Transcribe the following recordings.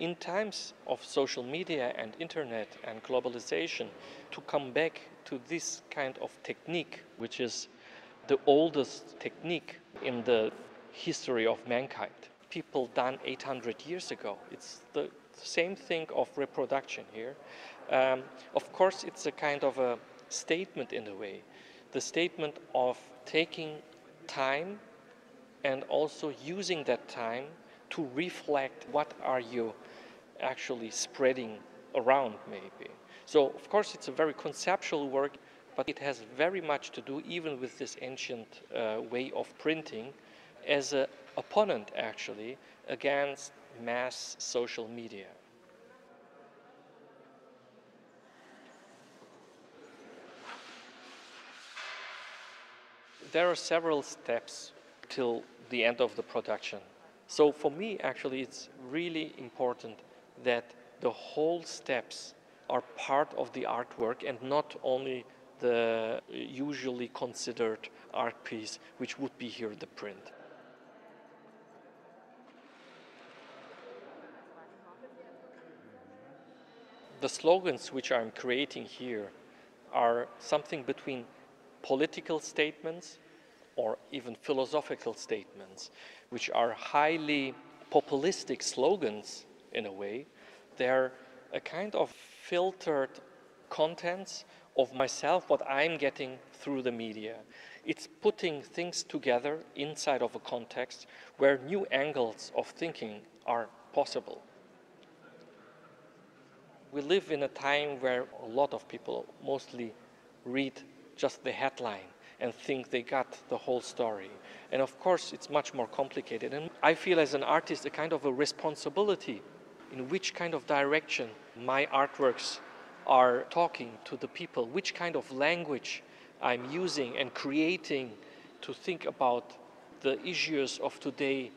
In times of social media and internet and globalization, to come back to this kind of technique, which is the oldest technique in the history of mankind, people done 800 years ago. It's the same thing of reproduction here. Of course, it's a kind of a statement in a way, the statement of taking time and also using that time to reflect what are you actually spreading around maybe. So of course it's a very conceptual work, but it has very much to do even with this ancient way of printing as an opponent actually against mass social media. There are several steps till the end of the production. So for me, actually, it's really important that the whole steps are part of the artwork and not only the usually considered art piece, which would be here the print. The slogans which I'm creating here are something between political statements or even philosophical statements, which are highly populistic slogans in a way. They're a kind of filtered contents of myself, what I'm getting through the media. It's putting things together inside of a context where new angles of thinking are possible. We live in a time where a lot of people mostly read just the headline and think they got the whole story. And of course, it's much more complicated. And I feel as an artist a kind of a responsibility in which kind of direction my artworks are talking to the people, which kind of language I'm using and creating to think about the issues of today.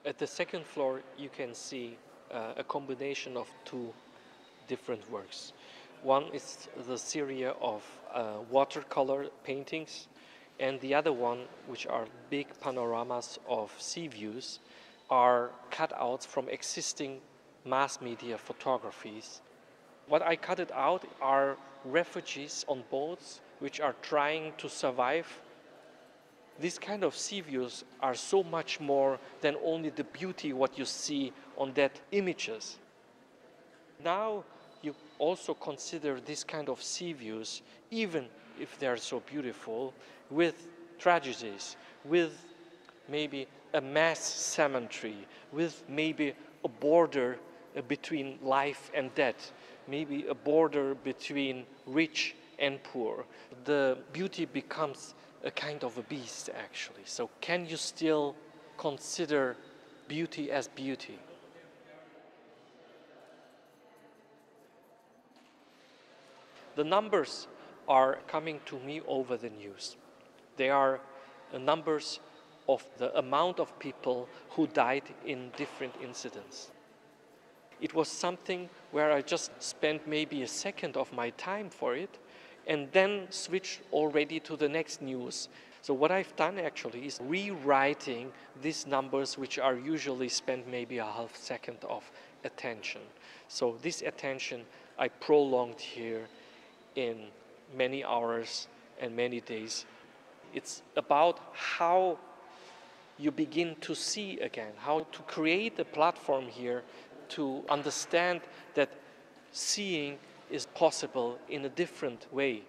At the second floor, you can see a combination of two different works. One is the series of watercolor paintings, and the other one, which are big panoramas of sea views, are cutouts from existing mass media photographies. What I cut it out are refugees on boats which are trying to survive. These kind of sea views are so much more than only the beauty what you see on that images. Now you also consider this kind of sea views, even if they are so beautiful, with tragedies, with maybe a mass cemetery, with maybe a border between life and death, maybe a border between rich and poor. The beauty becomes a kind of a beast, actually. So can you still consider beauty as beauty? The numbers are coming to me over the news. They are numbers of the amount of people who died in different incidents. It was something where I just spent maybe a second of my time for it and then switched already to the next news. So what I've done actually is rewriting these numbers which are usually spent maybe a half second of attention. So this attention I prolonged here in many hours and many days. It's about how you begin to see again, how to create a platform here to understand that seeing is possible in a different way.